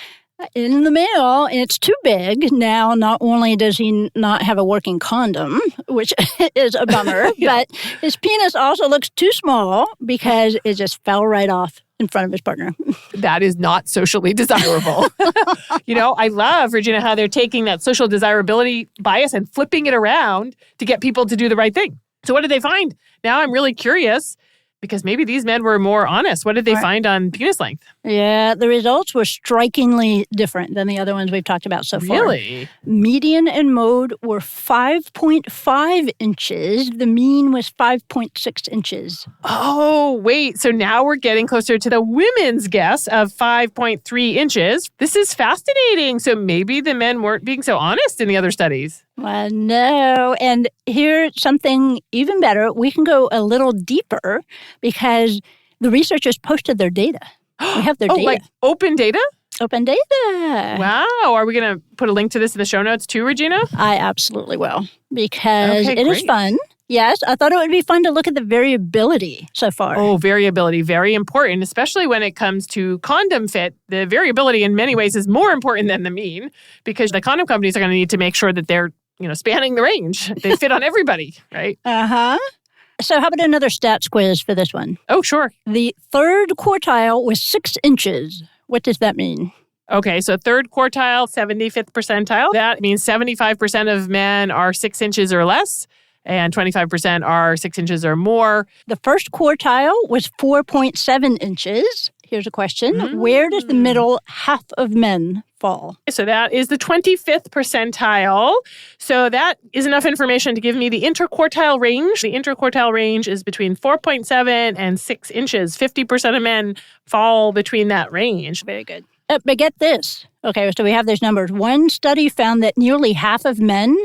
Speaker 1: in the mail and it's too big. Now, not only does he not have a working condom, which is a bummer, but his penis also looks too small because it just fell right off in front of his partner.
Speaker 2: That is not socially desirable. I love, Regina, how they're taking that social desirability bias and flipping it around to get people to do the right thing. So what did they find? Now I'm really curious, because maybe these men were more honest. What did they find on penis length?
Speaker 1: Yeah, the results were strikingly different than the other ones we've talked about so far.
Speaker 2: Really?
Speaker 1: Median and mode were 5.5 inches. The mean was 5.6 inches.
Speaker 2: Oh, wait. So now we're getting closer to the women's guess of 5.3 inches. This is fascinating. So maybe the men weren't being so honest in the other studies.
Speaker 1: Well, no. And here's something even better. We can go a little deeper because the researchers posted their data. We have their data.
Speaker 2: Like open data?
Speaker 1: Open data.
Speaker 2: Wow. Are we going to put a link to this in the show notes too, Regina?
Speaker 1: I absolutely will, because it is
Speaker 2: great.
Speaker 1: fun. Yes, I thought it would be fun to look at the variability so far.
Speaker 2: Oh, variability, very important, especially when it comes to condom fit. The variability in many ways is more important than the mean, because the condom companies are going to need to make sure that they're spanning the range. They fit on everybody, right?
Speaker 1: So how about another stats quiz for this one?
Speaker 2: Oh, sure.
Speaker 1: The third quartile was 6 inches. What does that mean?
Speaker 2: Okay, so third quartile, 75th percentile. That means 75% of men are 6 inches or less, and 25% are 6 inches or more.
Speaker 1: The first quartile was 4.7 inches. Here's a question. Where does the middle half of men fall?
Speaker 2: So that is the 25th percentile. So that is enough information to give me the interquartile range. The interquartile range is between 4.7 and 6 inches. 50% of men fall between that range.
Speaker 1: Very good. But get this. Okay, so we have those numbers. One study found that nearly half of men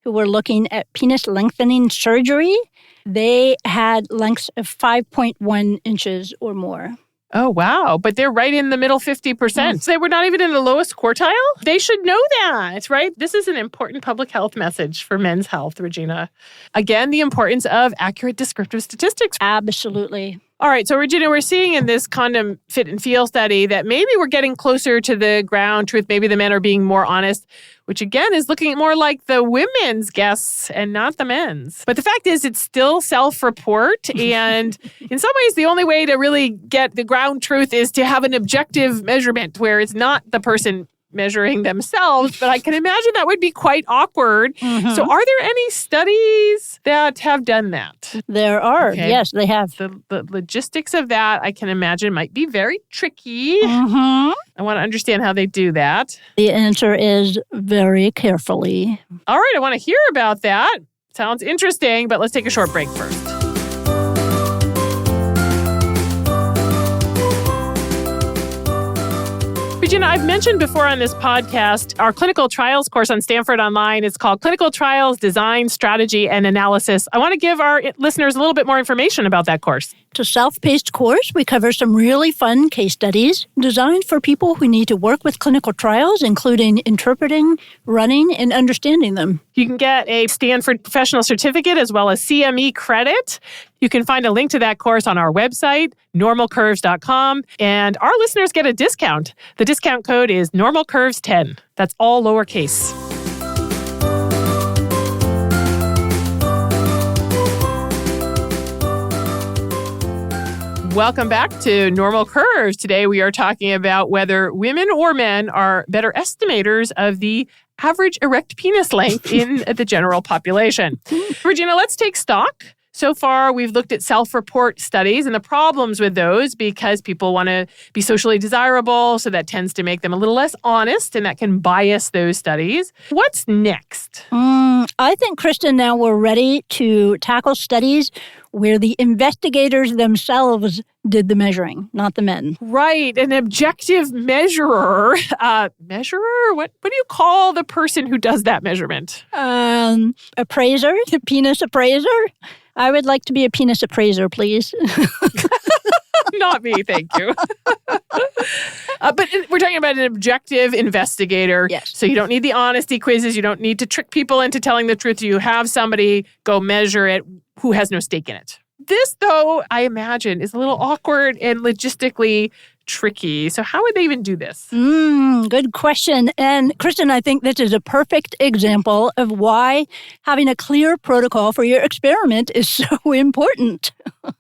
Speaker 1: who were looking at penis lengthening surgery, they had lengths of 5.1 inches or more.
Speaker 2: Oh, wow. But they're right in the middle 50%. So they were not even in the lowest quartile? They should know that, right? This is an important public health message for men's health, Regina. Again, the importance of accurate descriptive statistics.
Speaker 1: Absolutely.
Speaker 2: All right. So, Regina, we're seeing in this condom fit and feel study that maybe we're getting closer to the ground truth. Maybe the men are being more honest, which again is looking more like the women's guess and not the men's. But the fact is it's still self-report. And in some ways, the only way to really get the ground truth is to have an objective measurement where it's not the person measuring themselves, but I can imagine that would be quite awkward. Mm-hmm. So are there any studies that have done that?
Speaker 1: There are. Okay. Yes, they have.
Speaker 2: The logistics of that, I can imagine, might be very tricky. Mm-hmm. I want to understand how they do that.
Speaker 1: The answer is very carefully.
Speaker 2: All right, I want to hear about that. Sounds interesting, but let's take a short break first. Regina, I've mentioned before on this podcast our clinical trials course on Stanford Online. It's called Clinical Trials, Design, Strategy, and Analysis. I want to give our listeners a little bit more information about that course.
Speaker 1: It's a self-paced course. We cover some really fun case studies designed for people who need to work with clinical trials, including interpreting, running, and understanding them.
Speaker 2: You can get a Stanford Professional Certificate as well as CME credit. You can find a link to that course on our website, normalcurves.com, and our listeners get a discount. The discount code is normalcurves10. That's all lowercase. Welcome back to Normal Curves. Today we are talking about whether women or men are better estimators of the average erect penis length in the general population. Regina, let's take stock. So far, we've looked at self-report studies and the problems with those because people want to be socially desirable, so that tends to make them a little less honest, and that can bias those studies. What's next?
Speaker 1: I think, Kristen, now we're ready to tackle studies where the investigators themselves did the measuring, not the men.
Speaker 2: Right, an objective measurer. Measurer? What do you call the person who does that measurement?
Speaker 1: Appraiser, penis appraiser. I would like to be a penis appraiser, please.
Speaker 2: Not me, thank you. But we're talking about an objective investigator.
Speaker 1: Yes.
Speaker 2: So you don't need the honesty quizzes. You don't need to trick people into telling the truth. You have somebody go measure it who has no stake in it. This, though, I imagine, is a little awkward and logistically tricky. So how would they even do this?
Speaker 1: Good question. And Kristen, I think this is a perfect example of why having a clear protocol for your experiment is so important.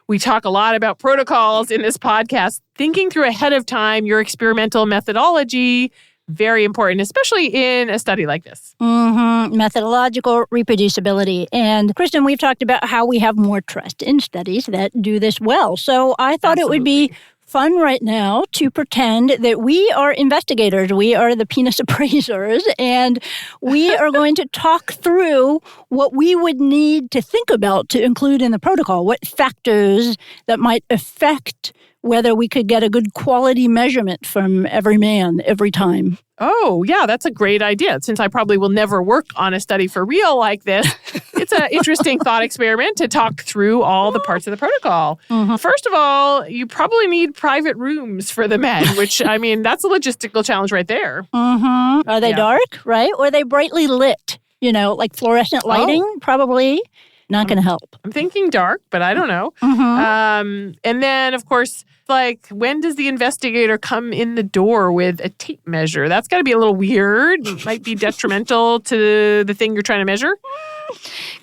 Speaker 2: We talk a lot about protocols in this podcast. Thinking through ahead of time your experimental methodology, very important, especially in a study like this.
Speaker 1: Methodological reproducibility. And Kristen, we've talked about how we have more trust in studies that do this well. So I thought Absolutely. It would be fun right now to pretend that we are investigators. We are the penis appraisers, and we are going to talk through what we would need to think about to include in the protocol, what factors that might affect whether we could get a good quality measurement from every man every time.
Speaker 2: Oh, yeah, that's a great idea. Since I probably will never work on a study for real like this, it's an interesting thought experiment to talk through all the parts of the protocol. First of all, you probably need private rooms for the men, which, I mean, that's a logistical challenge right there.
Speaker 1: Are they dark, right? Or are they brightly lit? You know, like fluorescent lighting? Probably not going to help.
Speaker 2: I'm thinking dark, but I don't know. And then, of course, like, when does the investigator come in the door with a tape measure? That's got to be a little weird. It might be detrimental to the thing you're trying to measure.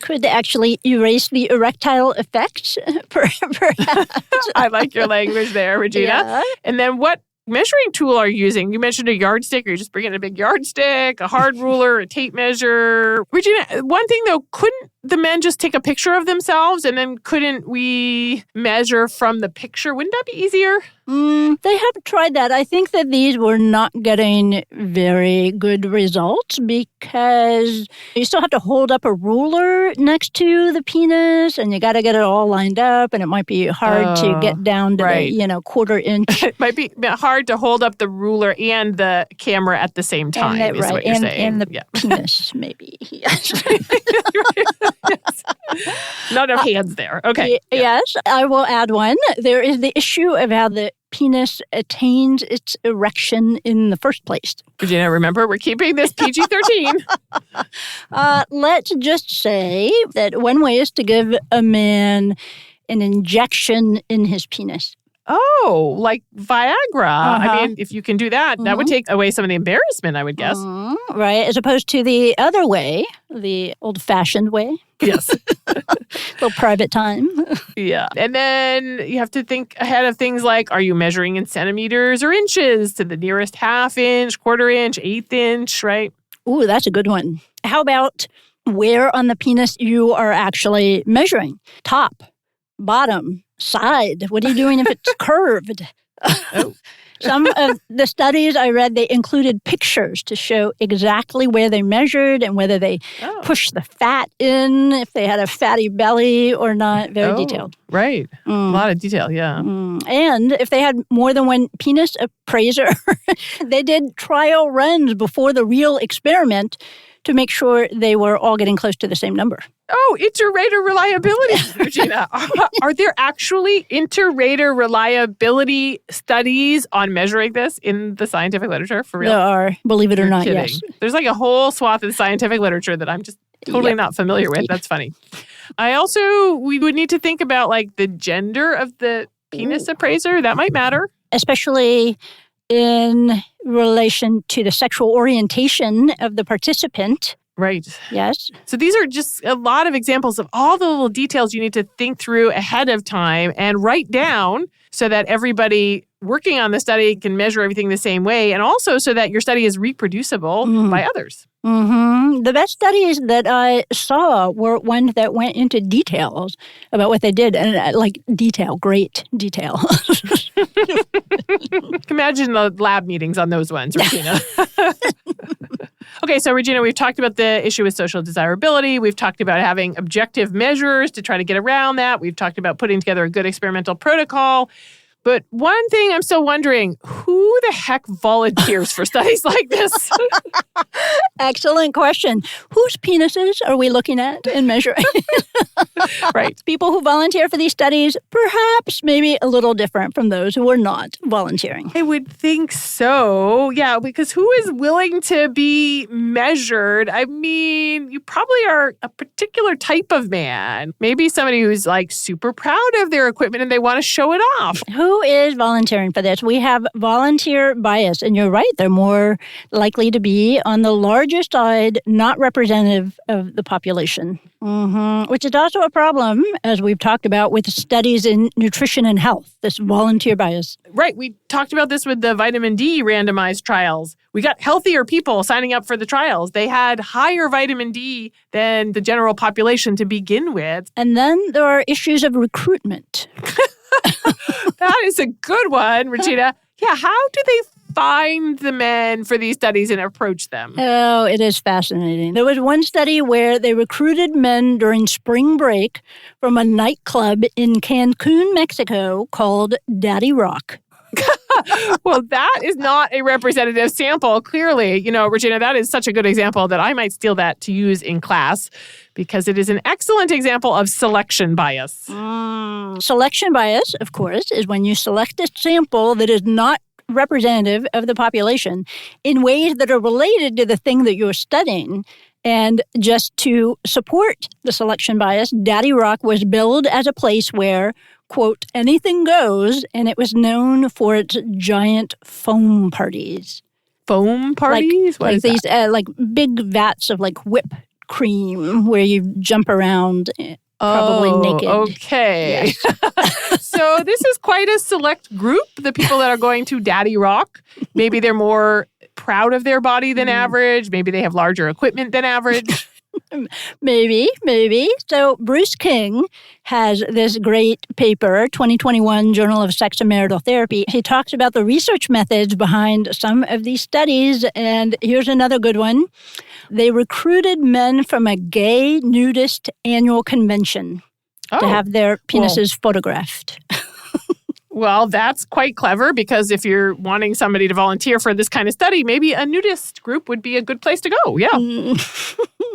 Speaker 1: Could actually erase the erectile effect, perhaps.
Speaker 2: I like your language there, Regina.
Speaker 1: Yeah.
Speaker 2: And then what measuring tool are you using? You mentioned a yardstick. Are you just bringing a big yardstick, a hard ruler, a tape measure? Regina, one thing, though, couldn't the men just take a picture of themselves and then couldn't we measure from the picture? Wouldn't that be easier?
Speaker 1: They have tried that. I think that these were not getting very good results because you still have to hold up a ruler next to the penis and you got to get it all lined up, and it might be hard to get down to the, quarter inch.
Speaker 2: It might be hard to hold up the ruler and the camera at the same time, is what you're saying.
Speaker 1: And the penis, maybe. Yes.
Speaker 2: Yes. Not enough hands there. Okay.
Speaker 1: Yes, I will add one. There is the issue of how the penis attains its erection in the first place.
Speaker 2: Regina, remember, we're keeping this PG-13.
Speaker 1: Let's just say that one way is to give a man an injection in his penis.
Speaker 2: Oh, like Viagra. I mean, if you can do that, that would take away some of the embarrassment, I would guess.
Speaker 1: Right, as opposed to the other way, the old-fashioned way.
Speaker 2: Yes.
Speaker 1: little private time.
Speaker 2: Yeah. And then you have to think ahead of things like, are you measuring in centimeters or inches to the nearest half inch, quarter inch, eighth inch, right?
Speaker 1: Ooh, that's a good one. How about where on the penis you are actually measuring? Top, bottom, side. What are you doing if it's curved?
Speaker 2: Oh.
Speaker 1: Some of the studies I read, they included pictures to show exactly where they measured and whether they pushed the fat in, if they had a fatty belly or not. Very detailed.
Speaker 2: Right. A lot of detail, yeah.
Speaker 1: And if they had more than one penis appraiser, they did trial runs before the real experiment to make sure they were all getting close to the same number.
Speaker 2: Oh, inter-rater reliability, Regina. Are there actually inter-rater reliability studies on measuring this in the scientific literature, for real?
Speaker 1: There are, believe it or not,
Speaker 2: kidding.
Speaker 1: yes.
Speaker 2: There's like a whole swath of scientific literature that I'm just totally not familiar with. That's funny. We would need to think about like the gender of the penis appraiser. That might matter.
Speaker 1: Especially in relation to the sexual orientation of the participant.
Speaker 2: Right.
Speaker 1: Yes.
Speaker 2: So these are just a lot of examples of all the little details you need to think through ahead of time and write down so that everybody working on the study can measure everything the same way, and also so that your study is reproducible by others.
Speaker 1: The best studies that I saw were ones that went into details about what they did, and great detail.
Speaker 2: Imagine the lab meetings on those ones, Regina. Okay, so Regina, we've talked about the issue with social desirability. We've talked about having objective measures to try to get around that. We've talked about putting together a good experimental protocol. But one thing I'm still wondering, who the heck volunteers for studies like this?
Speaker 1: Excellent question. Whose penises are we looking at and measuring?
Speaker 2: Right.
Speaker 1: People who volunteer for these studies, perhaps maybe a little different from those who are not volunteering.
Speaker 2: I would think so. Yeah, because who is willing to be measured? I mean, you probably are a particular type of man. Maybe somebody who's like super proud of their equipment and they want to show it off.
Speaker 1: Who is volunteering for this? We have volunteer bias, and you're right. They're more likely to be on the larger side, not representative of the population, which is also a problem, as we've talked about, with studies in nutrition and health, this volunteer bias.
Speaker 2: Right. We talked about this with the vitamin D randomized trials. We got healthier people signing up for the trials. They had higher vitamin D than the general population to begin with.
Speaker 1: And then there are issues of recruitment.
Speaker 2: That is a good one, Regina. Yeah, how do they find the men for these studies and approach them?
Speaker 1: Oh, it is fascinating. There was one study where they recruited men during spring break from a nightclub in Cancun, Mexico called Daddy Rock.
Speaker 2: Well, that is not a representative sample, clearly. You know, Regina, that is such a good example that I might steal that to use in class because it is an excellent example of selection bias.
Speaker 1: Selection bias, of course, is when you select a sample that is not representative of the population in ways that are related to the thing that you're studying. And just to support the selection bias, Daddy Rock was billed as a place where, quote, anything goes, and it was known for its giant foam parties.
Speaker 2: Foam parties?
Speaker 1: Like these big vats of like whipped cream where you jump around probably naked.
Speaker 2: Okay. Yes. So this is quite a select group, the people that are going to Daddy Rock. Maybe they're more proud of their body than average. Maybe they have larger equipment than average.
Speaker 1: Maybe. So Bruce King has this great paper, 2021 Journal of Sex and Marital Therapy. He talks about the research methods behind some of these studies, and here's another good one. They recruited men from a gay nudist annual convention to have their penises photographed.
Speaker 2: Well, that's quite clever because if you're wanting somebody to volunteer for this kind of study, maybe a nudist group would be a good place to go. Yeah.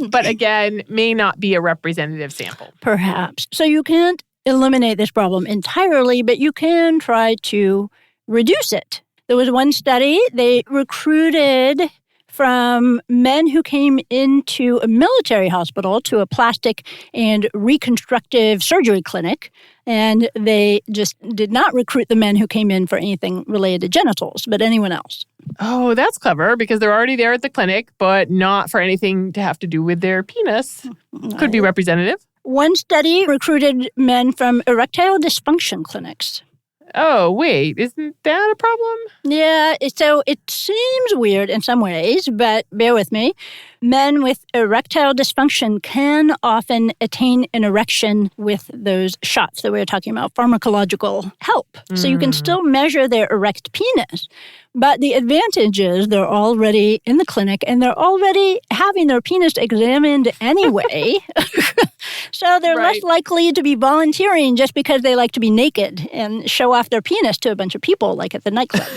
Speaker 2: But again, may not be a representative sample.
Speaker 1: Perhaps. So you can't eliminate this problem entirely, but you can try to reduce it. There was one study, they recruited from men who came into a military hospital to a plastic and reconstructive surgery clinic, and they just did not recruit the men who came in for anything related to genitals, but anyone else.
Speaker 2: Oh, that's clever because they're already there at the clinic, but not for anything to have to do with their penis. Could be representative.
Speaker 1: One study recruited men from erectile dysfunction clinics.
Speaker 2: Oh, wait, isn't that a problem?
Speaker 1: Yeah, so it seems weird in some ways, but bear with me. Men with erectile dysfunction can often attain an erection with those shots that we were talking about, pharmacological help. So you can still measure their erect penis. But the advantage is they're already in the clinic and they're already having their penis examined anyway. So they're less likely to be volunteering just because they like to be naked and show off their penis to a bunch of people like at the nightclub.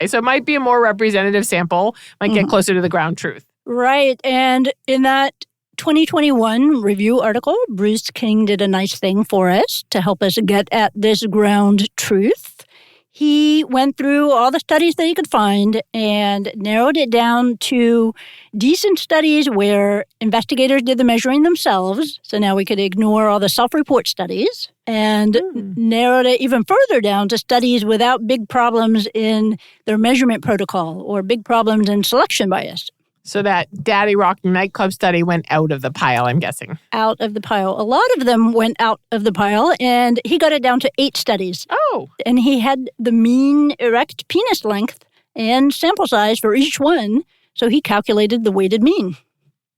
Speaker 2: So it might be a more representative sample, might get closer to the ground truth.
Speaker 1: Right. And in that 2021 review article, Bruce King did a nice thing for us to help us get at this ground truth. He went through all the studies that he could find and narrowed it down to decent studies where investigators did the measuring themselves. So now we could ignore all the self-report studies and narrowed it even further down to studies without big problems in their measurement protocol or big problems in selection bias.
Speaker 2: So that Daddy Rock nightclub study went out of the pile, I'm guessing.
Speaker 1: Out of the pile. A lot of them went out of the pile, and he got it down to 8 studies.
Speaker 2: Oh.
Speaker 1: And he had the mean erect penis length and sample size for each one, so he calculated the weighted mean.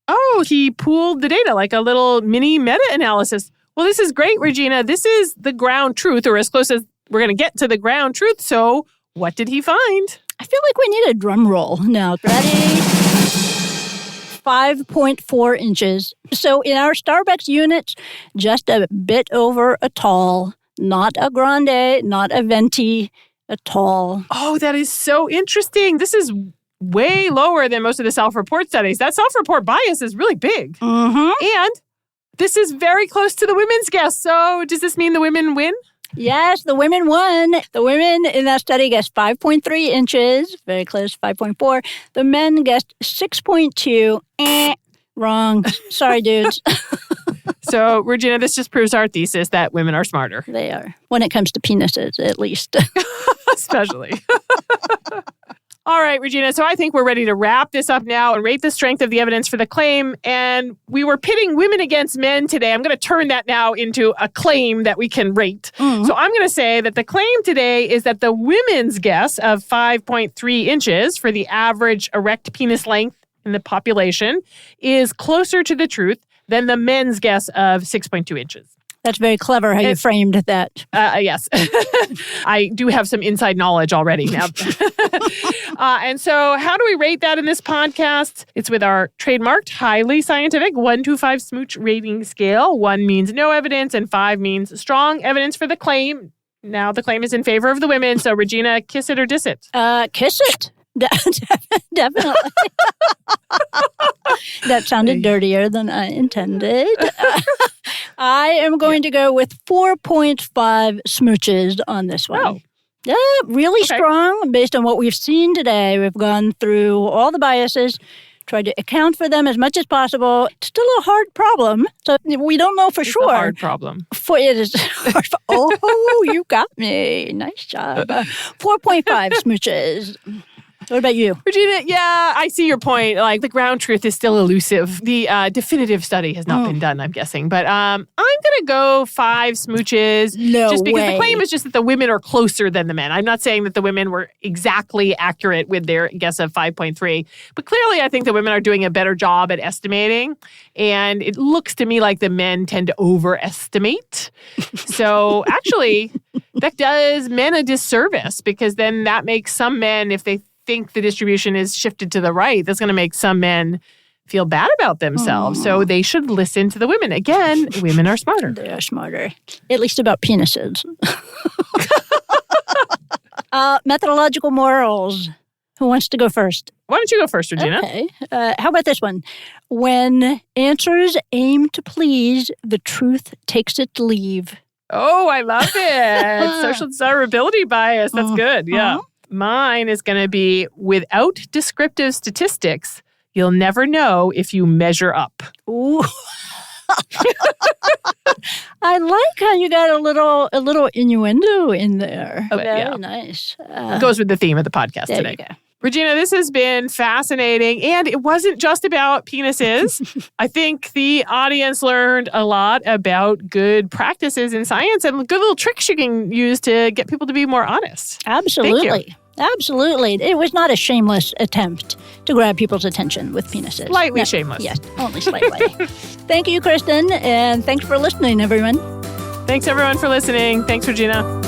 Speaker 2: Oh, he pooled the data like a little mini meta-analysis. Well, this is great, Regina. This is the ground truth, or as close as we're going to get to the ground truth. So what did he find?
Speaker 1: I feel like we need a drum roll. Now, ready? 5.4 inches. So in our Starbucks units, just a bit over a tall, not a grande, not a venti, a tall.
Speaker 2: Oh, that is so interesting. This is way lower than most of the self-report studies. That self-report bias is really big. And this is very close to the women's guess. So does this mean the women win?
Speaker 1: Yes, the women won. The women in that study guessed 5.3 inches, very close, 5.4. The men guessed 6.2. Wrong. Sorry, dudes.
Speaker 2: So, Regina, this just proves our thesis that women are smarter.
Speaker 1: They are, when it comes to penises, at least.
Speaker 2: Especially. All right, Regina, so I think we're ready to wrap this up now and rate the strength of the evidence for the claim. And we were pitting women against men today. I'm going to turn that now into a claim that we can rate. So I'm going to say that the claim today is that the women's guess of 5.3 inches for the average erect penis length in the population is closer to the truth than the men's guess of 6.2 inches.
Speaker 1: That's very clever how you framed that.
Speaker 2: Yes. I do have some inside knowledge already now. And so how do we rate that in this podcast? It's with our trademarked, highly scientific 1 to 5 smooch rating scale. 1 means no evidence and 5 means strong evidence for the claim. Now the claim is in favor of the women. So Regina, kiss it or diss it?
Speaker 1: Kiss it. Definitely. That sounded dirtier than I intended. I am going to go with 4.5 smooches on this one.
Speaker 2: Oh.
Speaker 1: Yeah, really strong based on what we've seen today. We've gone through all the biases, tried to account for them as much as possible. It's still a hard problem, so we don't know for sure.
Speaker 2: It's a hard problem.
Speaker 1: It is hard. Oh, you got me. Nice job. 4.5 smooches. What about you?
Speaker 2: Regina, yeah, I see your point. Like, the ground truth is still elusive. The definitive study has not been done, I'm guessing. But I'm going to go 5 smooches. Just because the claim is just that the women are closer than the men. I'm not saying that the women were exactly accurate with their guess of 5.3. But clearly, I think the women are doing a better job at estimating. And it looks to me like the men tend to overestimate. So actually, that does men a disservice, because then that makes some men, if they think the distribution is shifted to the right, that's going to make some men feel bad about themselves. So they should listen to the women. Again, women are smarter.
Speaker 1: They are smarter, at least about penises. Methodological morals. Who wants to go first?
Speaker 2: Why don't you go first, Regina?
Speaker 1: Okay. How about this one? When answers aim to please, the truth takes its leave.
Speaker 2: Oh, I love it. Social desirability bias. That's good. Yeah. Mine is going to be, without descriptive statistics, you'll never know if you measure up.
Speaker 1: Ooh. I like how you got a little innuendo in there. Very nice.
Speaker 2: It goes with the theme of the podcast today.
Speaker 1: You go.
Speaker 2: Regina, this has been fascinating, and it wasn't just about penises. I think the audience learned a lot about good practices in science and good little tricks you can use to get people to be more honest.
Speaker 1: Absolutely. Absolutely. It was not a shameless attempt to grab people's attention with penises.
Speaker 2: Slightly shameless.
Speaker 1: Yes, only slightly. Thank you, Kristen, and thanks for listening, everyone.
Speaker 2: Thanks, everyone, for listening. Thanks, Regina.